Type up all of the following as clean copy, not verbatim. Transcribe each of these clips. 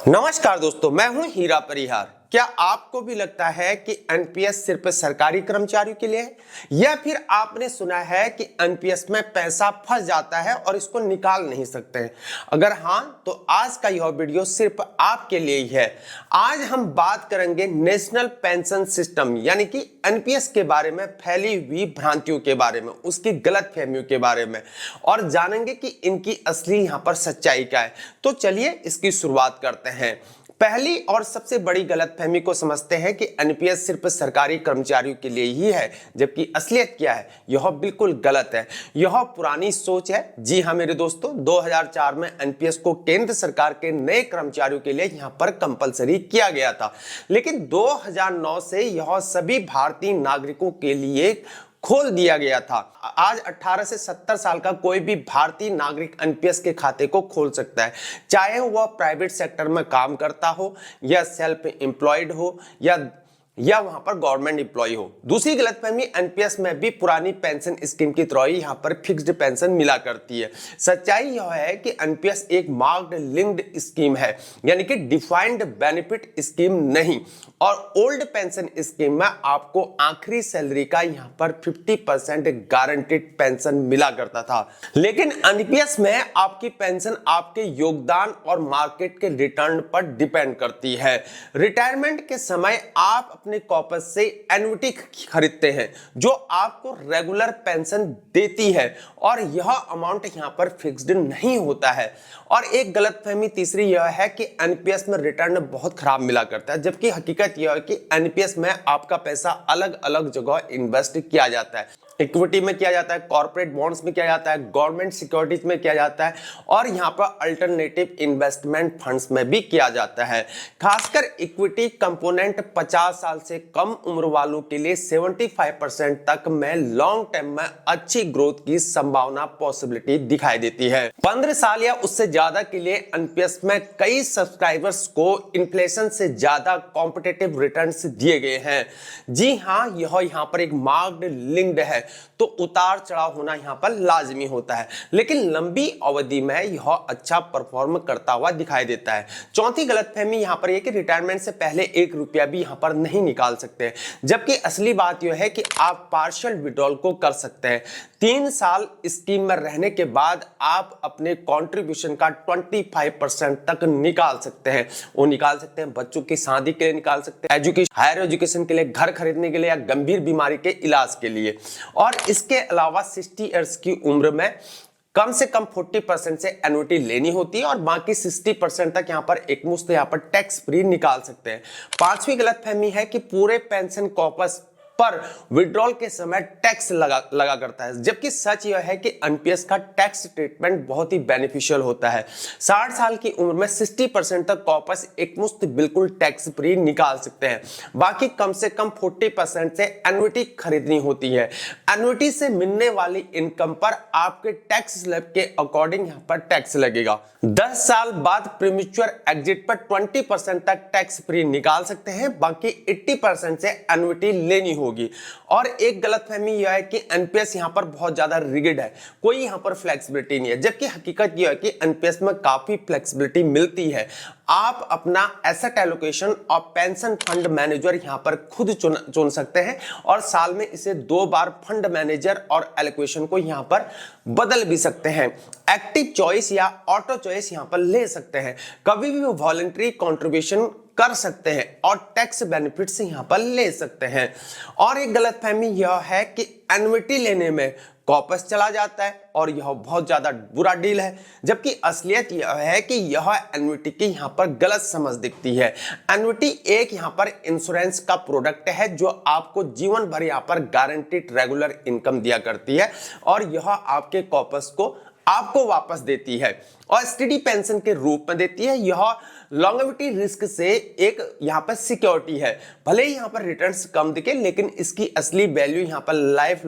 नमस्कार दोस्तों, मैं हूं हीरा परिहार। क्या आपको भी लगता है कि एनपीएस सिर्फ सरकारी कर्मचारियों के लिए है, या फिर आपने सुना है कि एनपीएस में पैसा फंस जाता है और इसको निकाल नहीं सकते हैं? अगर हां, तो आज का यह वीडियो सिर्फ आपके लिए ही है। आज हम बात करेंगे नेशनल पेंशन सिस्टम यानी कि एनपीएस के बारे में फैली हुई भ्रांतियों के बारे में, उसकी गलतफहमियों के बारे में, और जानेंगे कि इनकी असली यहां पर सच्चाई क्या है। तो चलिए इसकी शुरुआत करते हैं। पहली और सबसे बड़ी गलतफहमी को समझते हैं कि एनपीएस सिर्फ सरकारी कर्मचारियों के लिए ही है, जबकि असलियत क्या है यह बिल्कुल गलत है। यह पुरानी सोच है। जी हां मेरे दोस्तों, 2004 में एनपीएस को केंद्र सरकार के नए कर्मचारियों के लिए यहां पर कंपलसरी किया गया था, लेकिन 2009 से यह सभी भारतीय नागरिकों के लिए खोल दिया गया था। आज 18 से 70 साल का कोई भी भारतीय नागरिक एनपीएस के खाते को खोल सकता है, चाहे वह प्राइवेट सेक्टर में काम करता हो या सेल्फ एम्प्लॉयड हो या वहां पर गवर्नमेंट एम्प्लॉय हो। दूसरी गलतफहमी, एनपीएस में भी पुरानी पेंशन स्कीम की तरह यहां पर फिक्स्ड पेंशन मिला करती है। सच्चाई यह है कि एनपीएस एक मार्क्ड लिंक्ड स्कीम है, यानी कि डिफाइंड बेनिफिट स्कीम नहीं। और ओल्ड पेंशन स्कीम में आपको आखिरी सैलरी का यहां पर 50% गारंटीड पेंशन मिला करता था, लेकिन एनपीएस में आपकी पेंशन आपके योगदान और मार्केट के रिटर्न पर डिपेंड करती है। रिटायरमेंट के समय आप अपने कॉर्पस से एन्युटी खरीदते हैं जो आपको रेगुलर पेंशन देती है, और यह अमाउंट यहां पर फिक्स्ड नहीं होता है। और एक गलतफहमी तीसरी यह है कि एनपीएस में रिटर्न बहुत खराब मिला करता है, जबकि हकीकत यह है कि एनपीएस में आपका पैसा अलग अलग जगह इन्वेस्ट किया जाता है। इक्विटी में किया जाता है, कॉर्पोरेट बॉन्ड्स में किया जाता है, गवर्नमेंट सिक्योरिटीज में किया जाता है, और यहां पर अल्टरनेटिव इन्वेस्टमेंट फंड्स में भी किया जाता है। खासकर इक्विटी कंपोनेंट 50 साल से कम उम्र वालों के लिए 75% तक में लॉन्ग टर्म में अच्छी ग्रोथ की संभावना पॉसिबिलिटी दिखाई देती है। 15 साल या उससे ज्यादा के लिए एनपीएस में कई सब्सक्राइबर्स को इन्फ्लेशन से ज्यादा कॉम्पिटिटिव रिटर्न्स दिए गए हैं। जी हां, यह यहां पर एक मार्क्ड लिंक्ड है, तो उतार चढ़ाव होना यहां पर लाजमी होता है, लेकिन लंबी अवधि में यह अच्छा परफॉर्म करता हुआ दिखाई देता है। चौथी गलतफहमी यहां पर यह कि रिटायरमेंट से पहले 1 रुपया भी यहां पर नहीं निकाल सकते, जबकि असली बात यह है कि आप पार्शियल विड्रॉल को कर सकते हैं। 3 साल स्कीम में रहने के बाद आप अपने कंट्रीब्यूशन का 25% तक निकाल सकते हैं। वो निकाल सकते हैं बच्चों की शादी के लिए, निकाल सकते हैं हायर एजुकेशन के लिए, घर खरीदने के लिए, या गंभीर बीमारी के इलाज के लिए। और इसके अलावा 60 इयर्स की उम्र में कम से कम 40% से एन्युटी लेनी होती है, और बाकी 60% तक यहां पर एकमुश्त यहां पर टैक्स फ्री निकाल सकते हैं। पांचवी गलतफहमी है कि पूरे पेंशन कॉर्पस पर विड्रॉल के समय टैक्स लगा करता है, जबकि सच यह है कि एनपीएस का टैक्स ट्रीटमेंट बहुत ही बेनिफिशियल होता है। 60 साल की उम्र में 60% तक कॉर्पस एकमुश्त बिल्कुल टैक्स फ्री निकाल सकते हैं, बाकी कम से कम 40% से एन्युटी खरीदनी होती है। एन्युटी से मिलने वाली इनकम पर आपके टैक्स स्लैब के अकॉर्डिंग यहां पर टैक्स लगेगा। 10 साल बाद प्रीमेच्योर एग्जिट पर 20% तक टैक्स फ्री निकाल सकते हैं, बाकी 80% से एन्युटी लेनी होगी। और एक गलतफहमी यह है कि एनपीएस यहां पर बहुत ज्यादा रिगिड है, कोई यहां पर फ्लेक्सिबिलिटी नहीं है, जबकि हकीकत यह है कि एनपीएस में काफी फ्लेक्सिबिलिटी मिलती है। आप अपना एसेट एलोकेशन और पेंशन फंड मैनेजर यहां पर खुद चुन सकते हैं, और साल में इसे 2 बार फंड मैनेजर और एलोकेशन को यहां पर बदल भी सकते हैं। एक्टिव चॉइस या ऑटो चॉइस यहां पर ले सकते हैं, कभी भी वॉलंटरी कंट्रीब्यूशन कर सकते हैं, और टैक्स बेनिफिट्स यहां पर ले सकते हैं। और एक गलतफहमी यह है कि एन्युटी लेने में कॉर्पस चला जाता है और यह बहुत ज्यादा बुरा डील है, जबकि असलियत यह है कि यह एन्युटी की यहां पर गलत समझ दिखती है। एन्युटी एक यहां पर इंश्योरेंस का प्रोडक्ट है जो आपको जीवन भर यहां पर गारंटीड रेगुलर इनकम दिया करती है, और यह आपके कॉर्पस को आपको वापस देती है, और एसटीडी पेंशन के रूप में देती है। यह लॉन्गेविटी रिस्क से एक यहां पर सिक्योरिटी है। भले ही यहां पर रिटर्न्स कम दिखे, लेकिन इसकी असली वैल्यू यहां पर लाइफ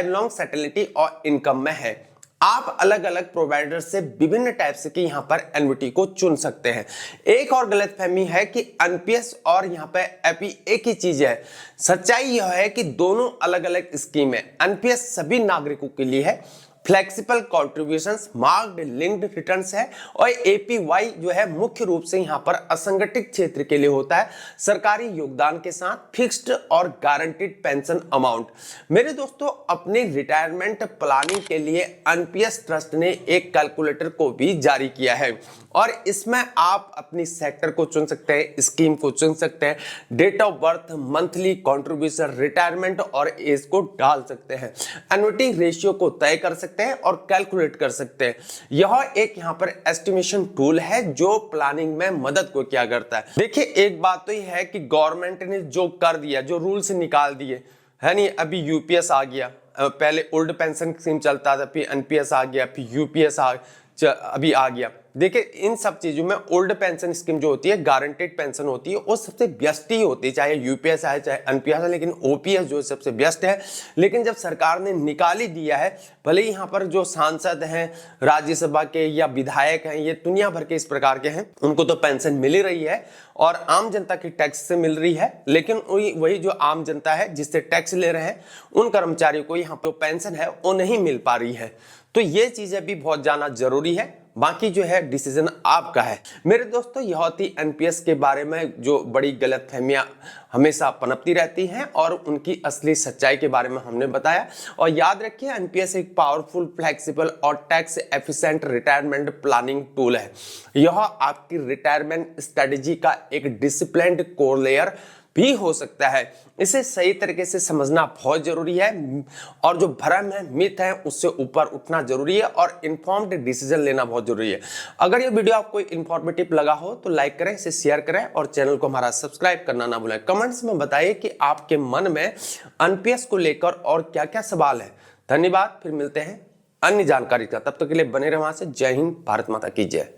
लॉन्ग सेटेलिटी और इनकम में है। आप अलग अलग प्रोवाइडर से विभिन्न टाइप्स की यहां पर एन्युटी को चुन सकते हैं। एक और गलतफहमी है कि एनपीएस और यहां पर एपी एक ही चीज है। सच्चाई यह है कि दोनों अलग अलग स्कीम है। एनपीएस सभी नागरिकों के लिए है, flexible contributions, marked linked returns है, और एपीवाई जो है मुख्य रूप से यहां पर असंगठित क्षेत्र के लिए होता है, सरकारी योगदान के साथ फिक्स्ड और गारंटीड पेंशन अमाउंट। मेरे दोस्तों, अपने रिटायरमेंट प्लानिंग के लिए एनपीएस ट्रस्ट ने एक कैलकुलेटर को भी जारी किया है, और इसमें आप अपनी सेक्टर को चुन सकते हैं, स्कीम को चुन सकते हैं, date of birth, monthly contribution, retirement और एज को डाल सकते हैं, एन्युटी रेशियो को तय कर सकते हैं और कैलकुलेट कर सकते हैं। यह एक यहाँ पर एस्टिमेशन टूल है जो प्लानिंग में मदद को क्या करता है। देखिए, एक बात तो यह है कि गवर्नमेंट ने जो कर दिया, जो रूल्स निकाल दिए है नहीं, अभी यूपीएस आ गया, पहले ओल्ड पेंशन स्कीम चलता था, फिर एनपीएस आ गया, फिर यूपीएस अभी आ गया। देखिए, इन सब चीजों में ओल्ड पेंशन स्कीम जो होती है, गारंटेड पेंशन होती है, वो सबसे बेस्ट ही होती है, चाहे यूपीएस है चाहे एनपीएस है, लेकिन ओपीएस जो सबसे बेस्ट है। लेकिन जब सरकार ने निकाल ही दिया है, भले ही यहाँ पर जो सांसद हैं, राज्यसभा के या विधायक हैं, ये दुनिया भर के इस प्रकार के हैं, उनको तो पेंशन मिल ही रही है और आम जनता की टैक्स से मिल रही है, लेकिन वही जो आम जनता है जिससे टैक्स ले रहे हैं, उन कर्मचारियों को यहाँ पर पेंशन है वो नहीं मिल पा रही है। तो ये चीजें भी बहुत जानना जरूरी है। बाकी जो है डिसीजन आपका है। मेरे दोस्तों, यह थी एनपीएस के बारे में जो बड़ी गलतफहमियां हमेशा पनपती रहती हैं और उनकी असली सच्चाई के बारे में हमने बताया। और याद रखिए, एनपीएस एक पावरफुल, फ्लेक्सिबल और tax efficient retirement planning tool है। यह आपकी रिटायरमेंट स्ट्रेटेजी का एक डिसिप्लिन्ड कोर लेयर भी हो सकता है। इसे सही तरीके से समझना बहुत जरूरी है, और जो भ्रम है, मिथ है, उससे ऊपर उठना जरूरी है, और इन्फॉर्म्ड डिसीजन लेना बहुत जरूरी है। अगर ये वीडियो आपको इन्फॉर्मेटिव लगा हो तो लाइक करें, इसे शेयर करें और चैनल को हमारा सब्सक्राइब करना ना भूलें। कमेंट्स में बताइए कि आपके मन में एनपीएस को लेकर और क्या क्या सवाल है। धन्यवाद, फिर मिलते हैं अन्य जानकारी का, तब तक के लिए बने रहे वहां से। जय हिंद, भारत माता की जय।